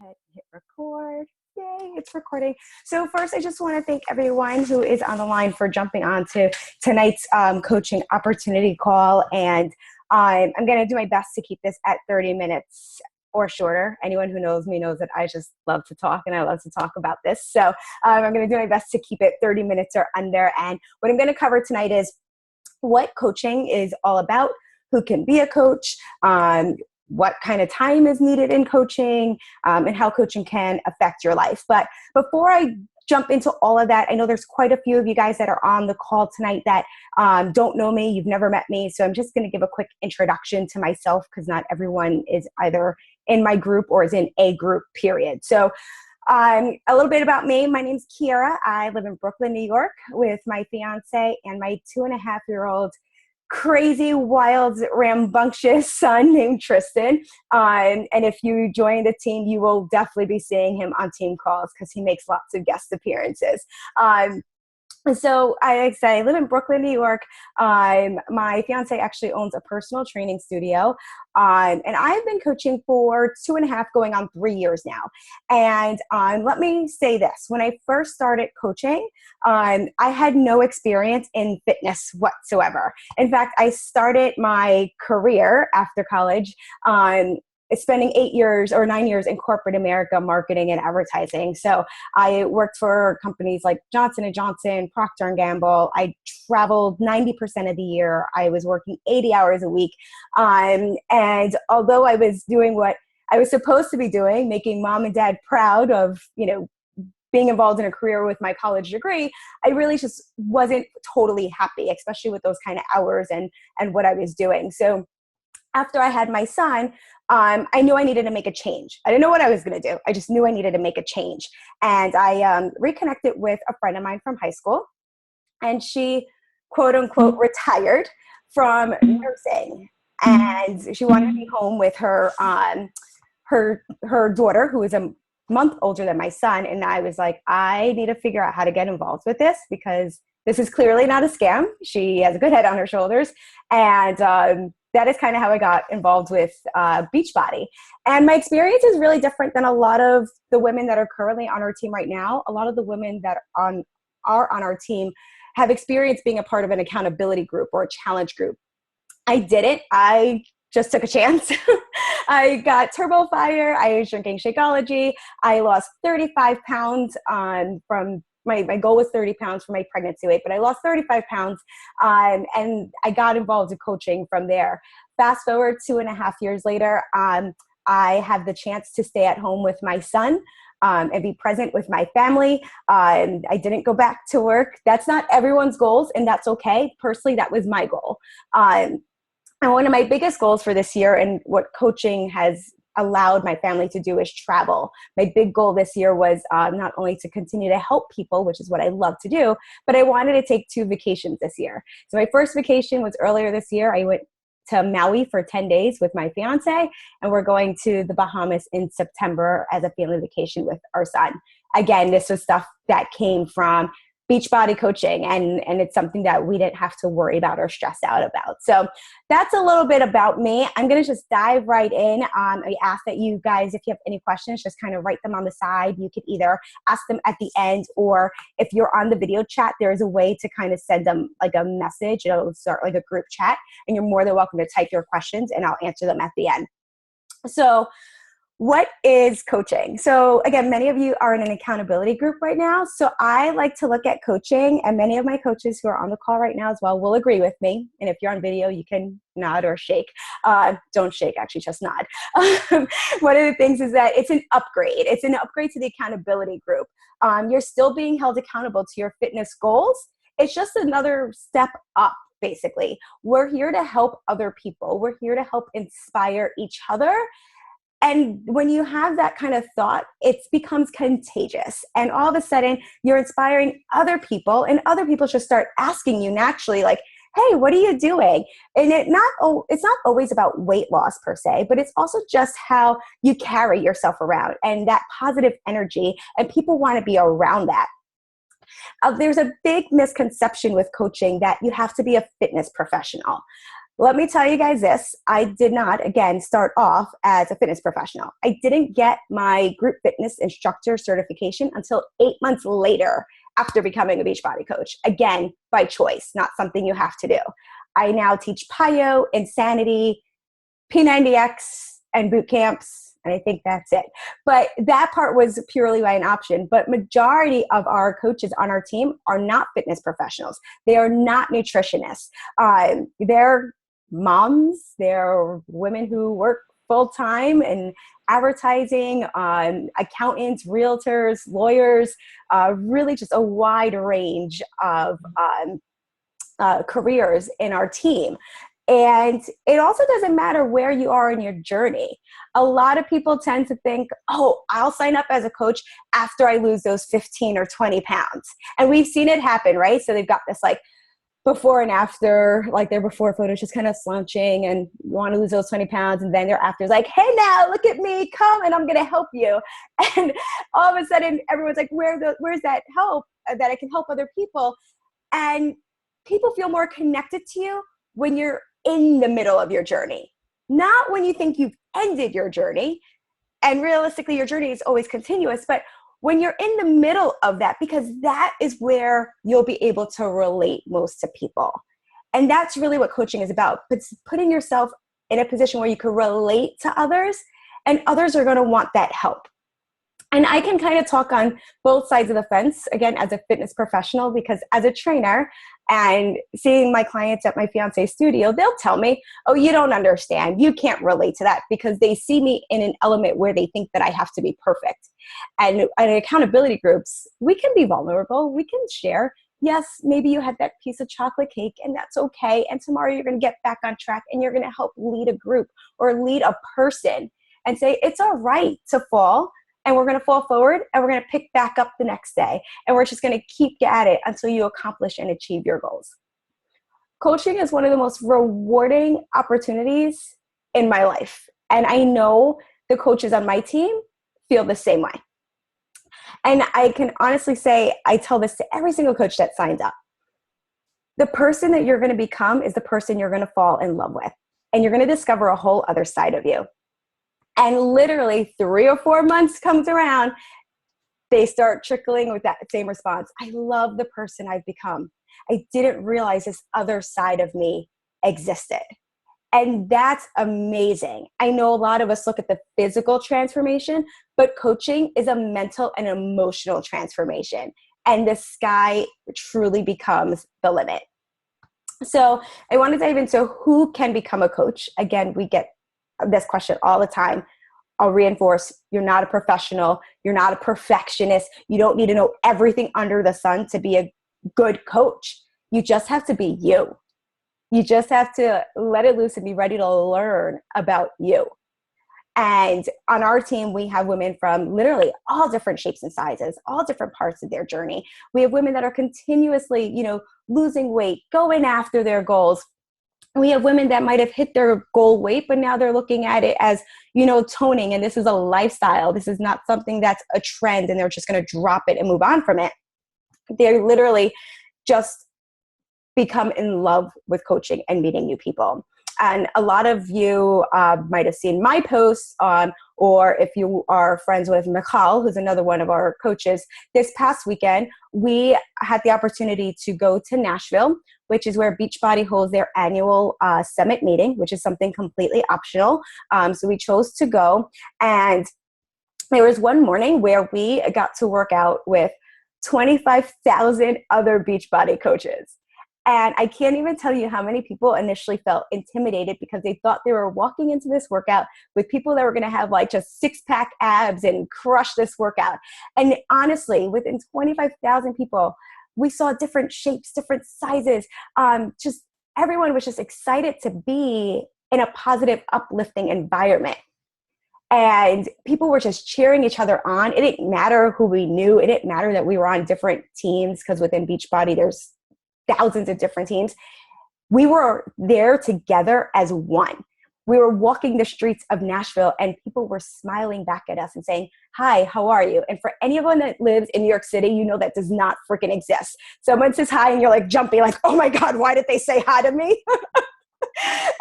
ahead and hit record. Yay, it's recording. So first, I just want to thank everyone who is on the line for jumping on to tonight's coaching opportunity call. And I'm going to do my best to keep this at 30 minutes or shorter. Anyone who knows me knows that I just love to talk and I love to talk about this. So I'm going to do my best to keep it 30 minutes or under. And what I'm going to cover tonight is what coaching is all about, who can be a coach, what kind of time is needed in coaching, and how coaching can affect your life. But before I jump into all of that, I know there's quite a few of you guys that are on the call tonight that don't know me, you've never met me. So I'm just going to give a quick introduction to myself because not everyone is either in my group or is in a group, period. So a little bit about me. My name's Kiera. I live in Brooklyn, New York with my fiance and my 2.5-year-old crazy, wild, rambunctious son named Tristan. And if you join the team, you will definitely be seeing him on team calls because he makes lots of guest appearances. So I live in Brooklyn, New York. My fiance actually owns a personal training studio. And I've been coaching for 2.5, going on 3 years now. And let me say this. When I first started coaching, I had no experience in fitness whatsoever. In fact, I started my career after college spending 8 years or 9 years in corporate America, marketing and advertising. So I worked for companies like Johnson & Johnson, Procter & Gamble. I traveled 90% of the year. I was working 80 hours a week. And although I was doing what I was supposed to be doing, making mom and dad proud of, being involved in a career with my college degree, I really just wasn't totally happy, especially with those kind of hours and what I was doing. So after I had my son, I knew I needed to make a change. I didn't know what I was going to do. I just knew I needed to make a change. And I reconnected with a friend of mine from high school. And she, quote unquote, retired from nursing. And she wanted to be home with her daughter, who is a month older than my son. And I was like, I need to figure out how to get involved with this because this is clearly not a scam. She has a good head on her shoulders. And that is kind of how I got involved with Beachbody. And my experience is really different than a lot of the women that are currently on our team right now. A lot of the women that are on our team have experienced being a part of an accountability group or a challenge group. I didn't. I just took a chance. I got Turbo Fire. I was drinking Shakeology. I lost 35 pounds from my goal was 30 pounds for my pregnancy weight, but I lost 35 pounds and I got involved in coaching from there. Fast forward 2.5 years later, I have the chance to stay at home with my son and be present with my family. I didn't go back to work. That's not everyone's goals, and that's okay. Personally, that was my goal. And one of my biggest goals for this year and what coaching has allowed my family to do is travel. My big goal this year was not only to continue to help people, which is what I love to do, but I wanted to take 2 vacations this year. So my first vacation was earlier this year. I went to Maui for 10 days with my fiance, and we're going to the Bahamas in September as a family vacation with our son. Again, this was stuff that came from Beachbody Coaching, and it's something that we didn't have to worry about or stress out about. So that's a little bit about me. I'm going to just dive right in. I ask that you guys, if you have any questions, just kind of write them on the side. You could either ask them at the end, or if you're on the video chat, there's a way to kind of send them like a message. It'll start like a group chat, and you're more than welcome to type your questions, and I'll answer them at the end. So what is coaching? So again, many of you are in an accountability group right now. So I like to look at coaching, and many of my coaches who are on the call right now as well will agree with me. And if you're on video, you can nod or shake. Don't shake, actually, just nod. One of the things is that it's an upgrade. It's an upgrade to the accountability group. You're still being held accountable to your fitness goals. It's just another step up. Basically, we're here to help other people. We're here to help inspire each other. And when you have that kind of thought, it becomes contagious. And all of a sudden, you're inspiring other people, and other people just start asking you naturally, like, hey, what are you doing? And it's not always about weight loss per se, but it's also just how you carry yourself around and that positive energy, and people want to be around that. There's a big misconception with coaching that you have to be a fitness professional. Let me tell you guys this. I did not, again, start off as a fitness professional. I didn't get my group fitness instructor certification until 8 months later after becoming a Beachbody coach. Again, by choice, not something you have to do. I now teach PiYo, Insanity, P90X, and boot camps, and I think that's it. But that part was purely by an option. But majority of our coaches on our team are not fitness professionals. They are not nutritionists. They're moms. They're women who work full-time in advertising, accountants, realtors, lawyers, really just a wide range of careers in our team. And it also doesn't matter where you are in your journey. A lot of people tend to think, oh, I'll sign up as a coach after I lose those 15 or 20 pounds. And we've seen it happen, right? So they've got this like before and after, like their before photos just kind of slouching and you want to lose those 20 pounds. And then their after is like, hey, now look at me, come and I'm going to help you. And all of a sudden everyone's like, where's that help that I can help other people? And people feel more connected to you when you're in the middle of your journey, not when you think you've ended your journey. And realistically, your journey is always continuous, but when you're in the middle of that, because that is where you'll be able to relate most to people. And that's really what coaching is about. It's putting yourself in a position where you can relate to others and others are going to want that help. And I can kind of talk on both sides of the fence, again, as a fitness professional, because as a trainer and seeing my clients at my fiance's studio, they'll tell me, oh, you don't understand. You can't relate to that, because they see me in an element where they think that I have to be perfect. And in accountability groups, we can be vulnerable. We can share. Yes, maybe you had that piece of chocolate cake and that's okay. And tomorrow you're going to get back on track and you're going to help lead a group or lead a person and say, it's all right to fall. And we're going to fall forward and we're going to pick back up the next day. And we're just going to keep at it until you accomplish and achieve your goals. Coaching is one of the most rewarding opportunities in my life. And I know the coaches on my team feel the same way. And I can honestly say, I tell this to every single coach that signs up. The person that you're going to become is the person you're going to fall in love with. And you're going to discover a whole other side of you. And literally 3 or 4 months comes around, they start trickling with that same response. I love the person I've become. I didn't realize this other side of me existed. And that's amazing. I know a lot of us look at the physical transformation, but coaching is a mental and emotional transformation. And the sky truly becomes the limit. So I want to dive into who can become a coach. Again, we get this question all the time. I'll reinforce, you're not a professional. You're not a perfectionist. You don't need to know everything under the sun to be a good coach. You just have to be you. You just have to let it loose and be ready to learn about you. And on our team, we have women from literally all different shapes and sizes, all different parts of their journey. We have women that are continuously, losing weight, going after their goals. We have women that might have hit their goal weight, but now they're looking at it as, toning. And this is a lifestyle. This is not something that's a trend and they're just going to drop it and move on from it. They're literally just become in love with coaching and meeting new people. And a lot of you might have seen my posts or if you are friends with Michal, who's another one of our coaches, this past weekend, we had the opportunity to go to Nashville, which is where Beachbody holds their annual summit meeting, which is something completely optional. So we chose to go. And there was one morning where we got to work out with 25,000 other Beachbody coaches. And I can't even tell you how many people initially felt intimidated because they thought they were walking into this workout with people that were going to have like just 6-pack abs and crush this workout. And honestly, within 25,000 people, we saw different shapes, different sizes. Just everyone was just excited to be in a positive, uplifting environment. And people were just cheering each other on. It didn't matter who we knew. It didn't matter that we were on different teams because within Beachbody, there's thousands of different teams. We were there together as one. We were walking the streets of Nashville and people were smiling back at us and saying, hi, how are you? And for anyone that lives in New York City, that does not freaking exist. Someone says hi and you're like jumping like, oh my God, why did they say hi to me?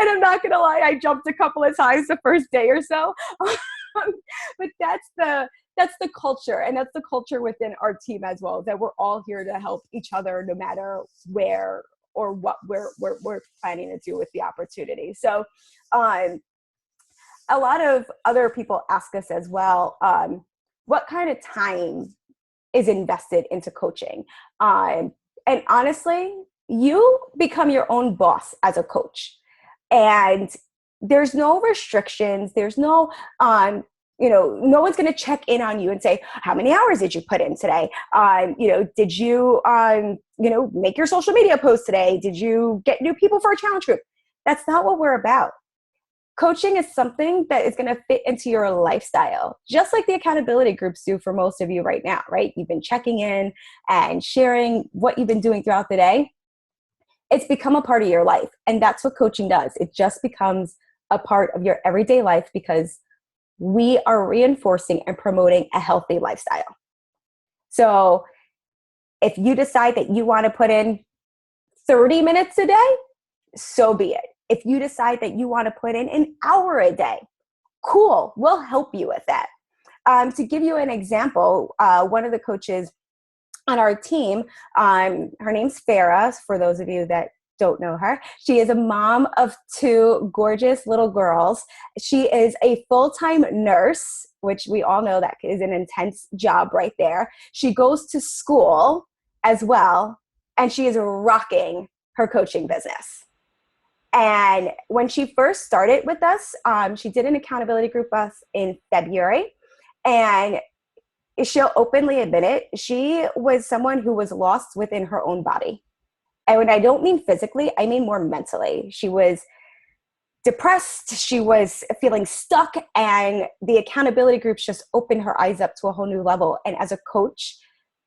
And I'm not going to lie, I jumped a couple of times the first day or so. But that's the culture, and that's the culture within our team as well, that we're all here to help each other no matter where or what we're planning to do with the opportunity. So a lot of other people ask us as well, what kind of time is invested into coaching? And honestly, you become your own boss as a coach. And there's no restrictions. There's no, no one's going to check in on you and say, how many hours did you put in today? Did you, make your social media post today? Did you get new people for a challenge group? That's not what we're about. Coaching is something that is going to fit into your lifestyle, just like the accountability groups do for most of you right now, right? You've been checking in and sharing what you've been doing throughout the day. It's become a part of your life. And that's what coaching does. It just becomes a part of your everyday life because we are reinforcing and promoting a healthy lifestyle. So if you decide that you want to put in 30 minutes a day, so be it. If you decide that you want to put in an hour a day, cool, we'll help you with that. To give you an example, one of the coaches on our team, her name's Farah, for those of you that don't know her. She is a mom of 2 gorgeous little girls. She is a full-time nurse, which we all know that is an intense job right there. She goes to school as well, and she is rocking her coaching business. And when she first started with us, she did an accountability group with us in February. And she'll openly admit it, she was someone who was lost within her own body. And when I don't mean physically, I mean more mentally. She was depressed, she was feeling stuck, and the accountability groups just opened her eyes up to a whole new level. And as a coach,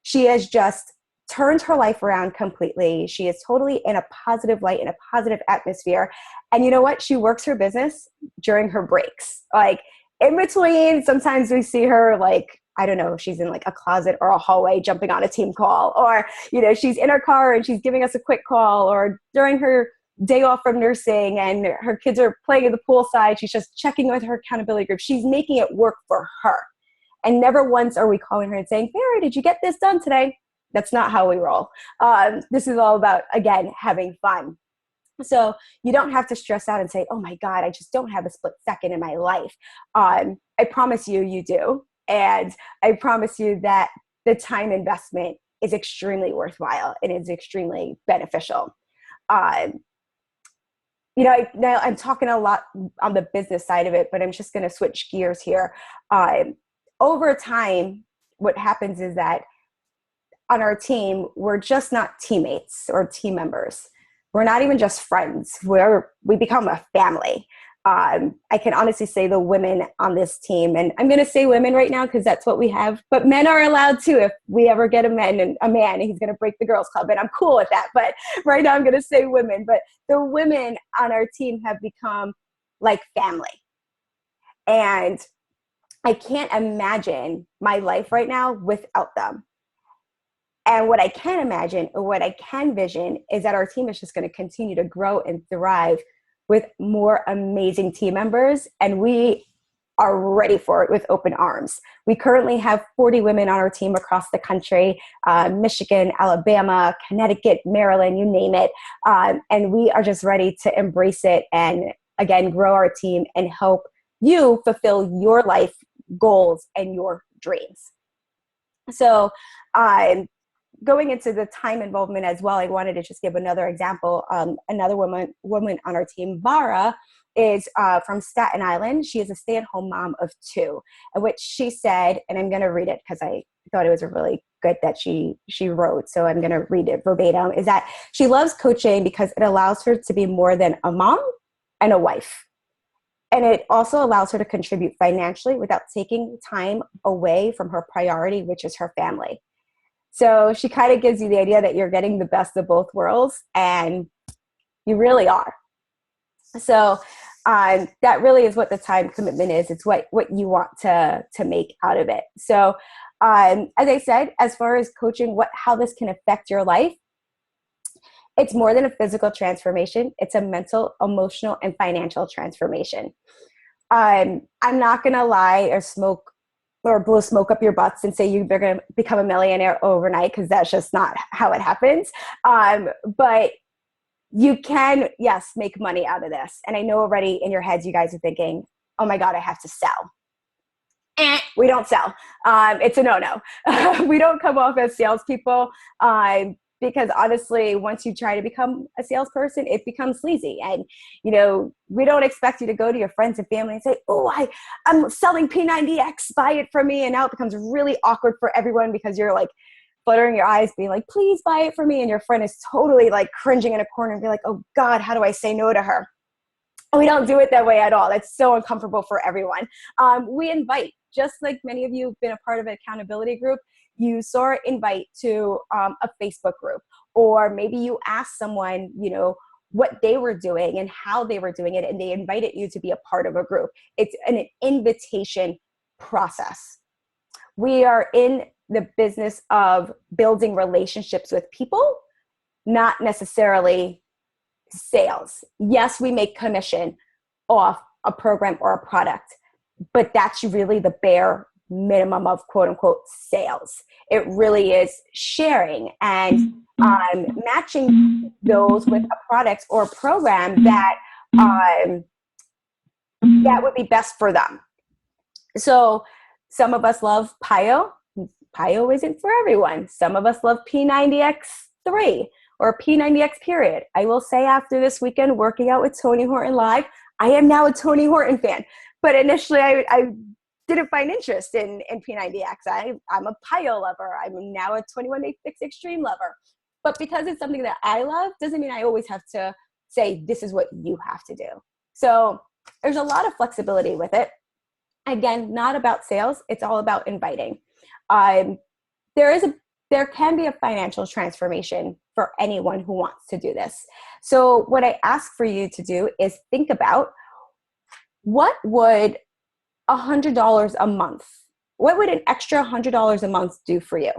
she has just turned her life around completely. She is totally in a positive light, in a positive atmosphere. And you know what? She works her business during her breaks. Like in between, sometimes we see her like, I don't know, she's in like a closet or a hallway jumping on a team call, or, she's in her car and she's giving us a quick call, or during her day off from nursing and her kids are playing at the poolside, she's just checking with her accountability group. She's making it work for her. And never once are we calling her and saying, Farah, did you get this done today? That's not how we roll. This is all about, again, having fun. So you don't have to stress out and say, oh my God, I just don't have a split second in my life. I promise you, you do. And I promise you that the time investment is extremely worthwhile and is extremely beneficial. Now I'm talking a lot on the business side of it, but I'm just going to switch gears here. Over time, what happens is that on our team, we're just not teammates or team members. We're not even just friends. We become a family. I can honestly say the women on this team, and I'm going to say women right now because that's what we have, but men are allowed too. If we ever get a man, he's going to break the girls club, and I'm cool with that. But right now I'm going to say women. But the women on our team have become like family. And I can't imagine my life right now without them. And what I can imagine, or what I can vision, is that our team is just going to continue to grow and thrive with more amazing team members. And we are ready for it with open arms. We currently have 40 women on our team across the country, Michigan, Alabama, Connecticut, Maryland, you name it. And we are just ready to embrace it and, again, grow our team and help you fulfill your life goals and your dreams. So, going into the time involvement as well, I wanted to just give another example. Another woman on our team, Vara, is from Staten Island. She is a stay-at-home mom of 2, in which she said, and I'm going to read it because I thought it was a really good that she wrote, so I'm going to read it verbatim, is that she loves coaching because it allows her to be more than a mom and a wife. And it also allows her to contribute financially without taking time away from her priority, which is her family. So she kind of gives you the idea that you're getting the best of both worlds, and you really are. So that really is what the time commitment is. It's what you want to make out of it. So as I said, as far as coaching, how this can affect your life, It's more than a physical transformation. It's a mental, emotional, and financial transformation. I'm not going to lie or smoke or blow smoke up your butts and say you're going to become a millionaire overnight, because that's just not how it happens. But you can, yes, make money out of this. And I know already in your heads, you guys are thinking, oh my God, I have to sell. We don't sell. It's a no-no. We don't come off as salespeople, because honestly, once you try to become a salesperson, it becomes sleazy. And, we don't expect you to go to your friends and family and say, oh, I'm selling P90X, buy it from me. And now it becomes really awkward for everyone, because you're like fluttering your eyes being like, please buy it from me. And your friend is totally like cringing in a corner and be like, oh God, how do I say no to her? We don't do it that way at all. That's so uncomfortable for everyone. We invite, just like many of you have been a part of an accountability group, you saw an invite to a Facebook group, or maybe you asked someone, what they were doing and how they were doing it, and they invited you to be a part of a group. It's an invitation process. We are in the business of building relationships with people, not necessarily sales. Yes, we make commission off a program or a product, but that's really the bare minimum of quote unquote sales. It really is sharing and matching those with a product or a program that would be best for them. So some of us love PIO. PIO isn't for everyone. Some of us love P90X3 or P90X period. I will say, after this weekend working out with Tony Horton live, I am now a Tony Horton fan. But initially I didn't find interest in P90X. I'm a PIO lover. I'm now a 21 Day Fix Extreme lover. But because it's something that I love, doesn't mean I always have to say, this is what you have to do. So there's a lot of flexibility with it. Again, not about sales. It's all about inviting. There can be a financial transformation for anyone who wants to do this. So what I ask for you to do is think about, what would $100 a month, what would an extra $100 a month do for you?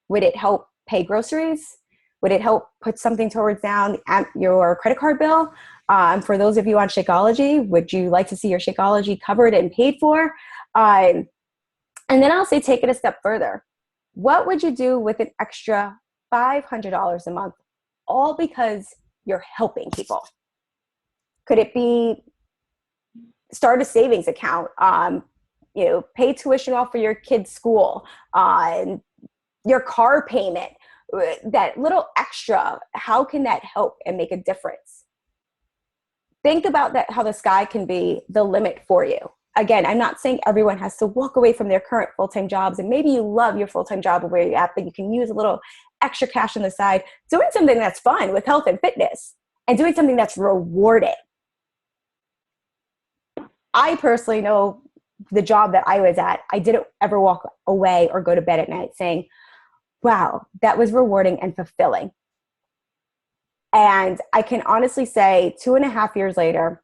Would it help pay groceries? Would it help put something towards down your credit card bill? For those of you on Shakeology, would you like to see your Shakeology covered and paid for? And then I'll say, take it a step further. What would you do with an extra $500 a month, all because you're helping people? Could it be start a savings account, pay tuition off for your kid's school, your car payment, that little extra? How can that help and make a difference? Think about that, how the sky can be the limit for you. Again, I'm not saying everyone has to walk away from their current full-time jobs, and maybe you love your full-time job where you're at, but you can use a little extra cash on the side, doing something that's fun with health and fitness, and doing something that's rewarding. I personally know the job that I was at, I didn't ever walk away or go to bed at night saying, wow, that was rewarding and fulfilling. And I can honestly say 2.5 years later,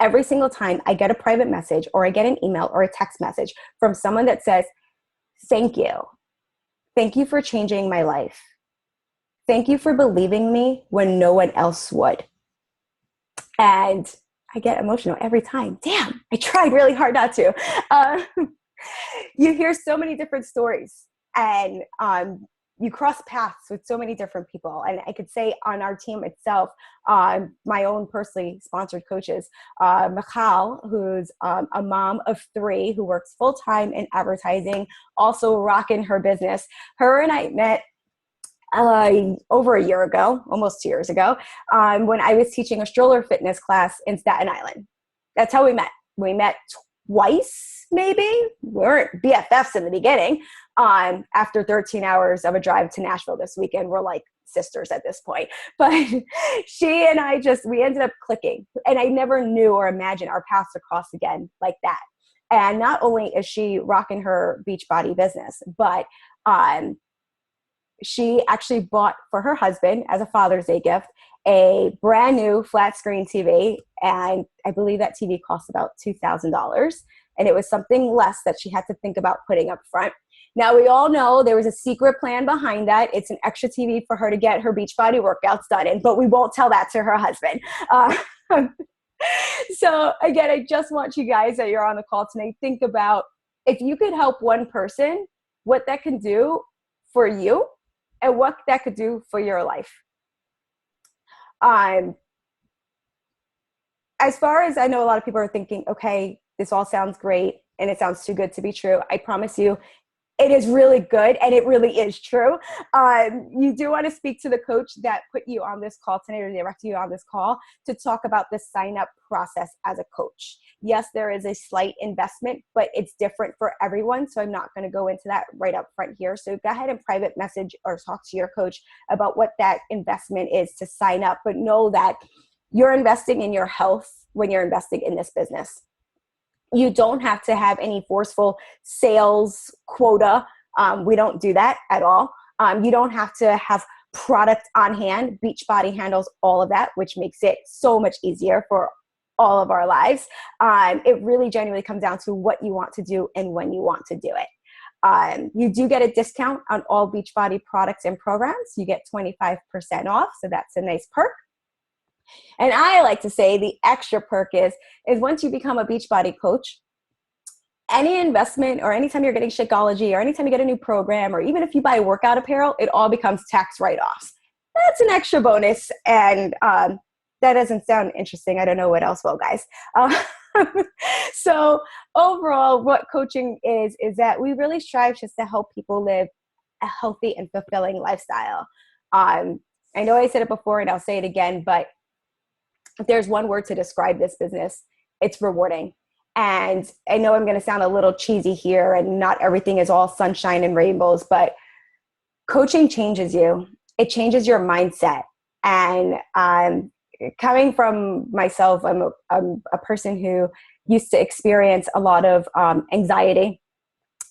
every single time I get a private message or I get an email or a text message from someone that says, thank you. Thank you for changing my life. Thank you for believing me when no one else would. And I get emotional every time. Damn, I tried really hard not to. You hear so many different stories, and you cross paths with so many different people. And I could say on our team itself, my own personally sponsored coaches, Michal, who's a mom of 3 who works full-time in advertising, also rocking her business. Her and I met over a year ago, almost 2 years ago, when I was teaching a stroller fitness class in Staten Island. That's how we met. We met twice, maybe. We weren't BFFs in the beginning. After 13 hours of a drive to Nashville this weekend, we're like sisters at this point. But she and I we ended up clicking. And I never knew or imagined our paths would cross again like that. And not only is she rocking her Beachbody business, but she actually bought for her husband as a Father's Day gift a brand new flat screen TV. And I believe that TV costs about $2,000. and it was something less that she had to think about putting up front. Now, we all know there was a secret plan behind that. It's an extra TV for her to get her Beachbody workouts done in, but we won't tell that to her husband. So again, I just want you guys that you're on the call tonight, think about if you could help one person, what that can do for you and what that could do for your life. As far as I know, a lot of people are thinking, okay, this all sounds great and it sounds too good to be true. I promise you, it is really good and it really is true. You do want to speak to the coach that put you on this call tonight or direct you on this call to talk about the sign-up process as a coach. Yes, there is a slight investment, but it's different for everyone. So I'm not going to go into that right up front here. So go ahead and private message or talk to your coach about what that investment is to sign up. But know that you're investing in your health when you're investing in this business. You don't have to have any forceful sales quota. We don't do that at all. You don't have to have product on hand. Beachbody handles all of that, which makes it so much easier for all of our lives. It really genuinely comes down to what you want to do and when you want to do it. You do get a discount on all Beachbody products and programs. You get 25% off, so that's a nice perk. And I like to say the extra perk is once you become a Beachbody coach, any investment or anytime you're getting Shakeology or anytime you get a new program or even if you buy workout apparel, it all becomes tax write-offs. That's an extra bonus. And that doesn't sound interesting. I don't know what else will, guys. So overall, what coaching is that we really strive just to help people live a healthy and fulfilling lifestyle. I know I said it before and I'll say it again, but if there's one word to describe this business, it's rewarding. And I know I'm going to sound a little cheesy here and not everything is all sunshine and rainbows, but coaching changes you. It changes your mindset. And coming from myself, I'm a person who used to experience a lot of anxiety.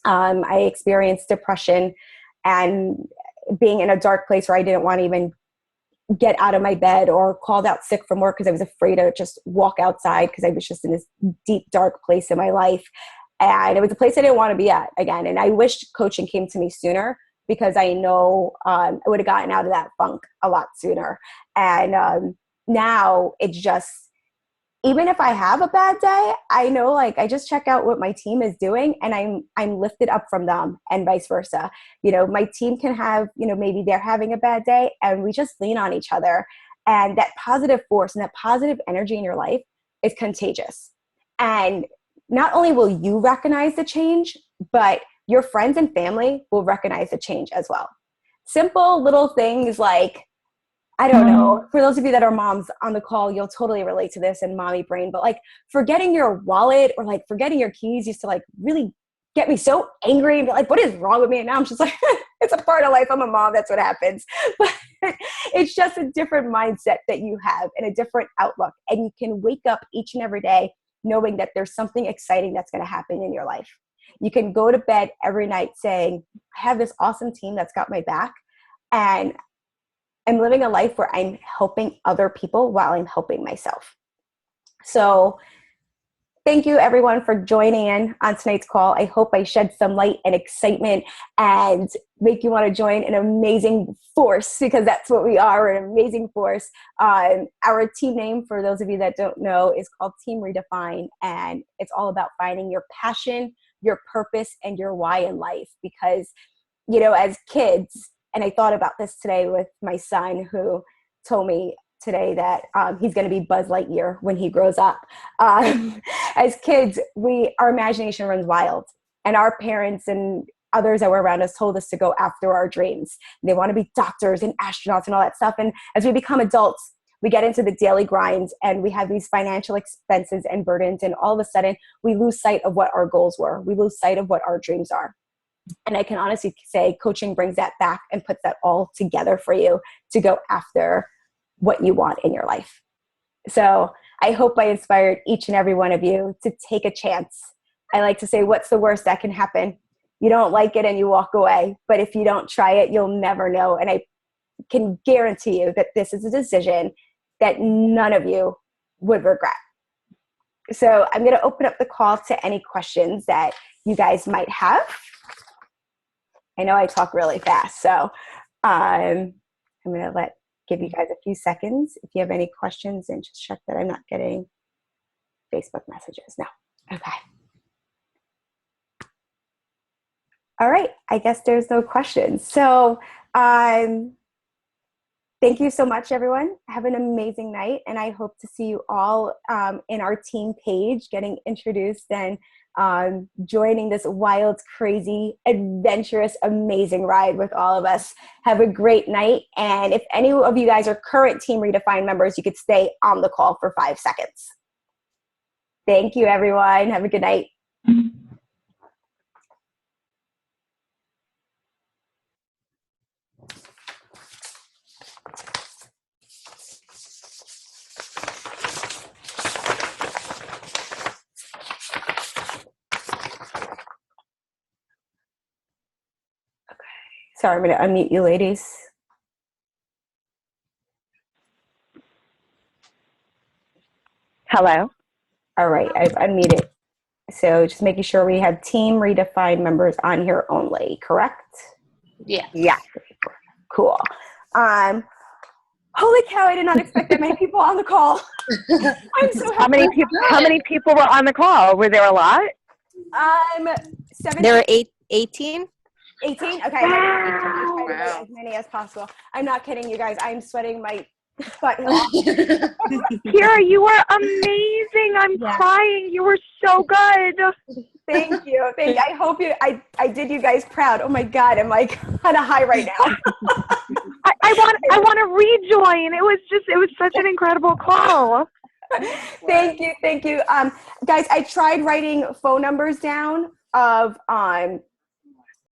I experienced depression and being in a dark place where I didn't want to even get out of my bed or called out sick from work because I was afraid to just walk outside because I was just in this deep, dark place in my life. And it was a place I didn't want to be at again. And I wish coaching came to me sooner because I know I would have gotten out of that funk a lot sooner. And now it's just, even if I have a bad day, I know like I just check out what my team is doing and I'm lifted up from them and vice versa. You know, my team can have, you know, maybe they're having a bad day and we just lean on each other. And that positive force and that positive energy in your life is contagious. And not only will you recognize the change, but your friends and family will recognize the change as well. Simple little things like, I don't know, for those of you that are moms on the call, you'll totally relate to this in mommy brain, but like forgetting your wallet or like forgetting your keys used to like really get me so angry and be like, what is wrong with me? And now I'm just like, it's a part of life. I'm a mom. That's what happens. But it's just a different mindset that you have and a different outlook. And you can wake up each and every day knowing that there's something exciting that's going to happen in your life. You can go to bed every night saying, I have this awesome team that's got my back. And I'm living a life where I'm helping other people while I'm helping myself. So thank you everyone for joining in on tonight's call. I hope I shed some light and excitement and make you want to join an amazing force because that's what we are, an amazing force. Our team name, for those of you that don't know, is called Team ReDefine. And it's all about finding your passion, your purpose, and your why in life. Because, you know, as kids, and I thought about this today with my son who told me today that he's going to be Buzz Lightyear when he grows up. As kids, our imagination runs wild. And our parents and others that were around us told us to go after our dreams. They want to be doctors and astronauts and all that stuff. And as we become adults, we get into the daily grinds and we have these financial expenses and burdens. And all of a sudden, we lose sight of what our goals were. We lose sight of what our dreams are. And I can honestly say coaching brings that back and puts that all together for you to go after what you want in your life. So I hope I inspired each and every one of you to take a chance. I like to say, what's the worst that can happen? You don't like it and you walk away. But if you don't try it, you'll never know. And I can guarantee you that this is a decision that none of you would regret. So I'm going to open up the call to any questions that you guys might have. I know I talk really fast, so I'm going to give you guys a few seconds if you have any questions, and just check that I'm not getting Facebook messages. No. Okay. All right. I guess there's no questions. So thank you so much, everyone. Have an amazing night, and I hope to see you all in our team page, getting introduced and joining this wild, crazy, adventurous, amazing ride with all of us. Have a great night, and if any of you guys are current Team ReDefine members, you could stay on the call for 5 seconds. Thank you, everyone. Have a good night. Sorry, I'm going to unmute you ladies. Hello. All right, I've unmuted. So just making sure we have Team ReDefine members on here only, correct? Yeah. Yeah. Cool. Holy cow, I did not expect that many people on the call. I'm so happy. How many people were on the call? Were there a lot? 17. There are 18. 18? Okay. Wow. Try to get as many as possible. I'm not kidding, you guys. I'm sweating my butt off. Kira, you were amazing. I'm crying. You were so good. Thank you. I hope I did you guys proud. Oh my God, I'm like on a high right now. I want to rejoin. It was such an incredible call. Thank you. Guys, I tried writing phone numbers down of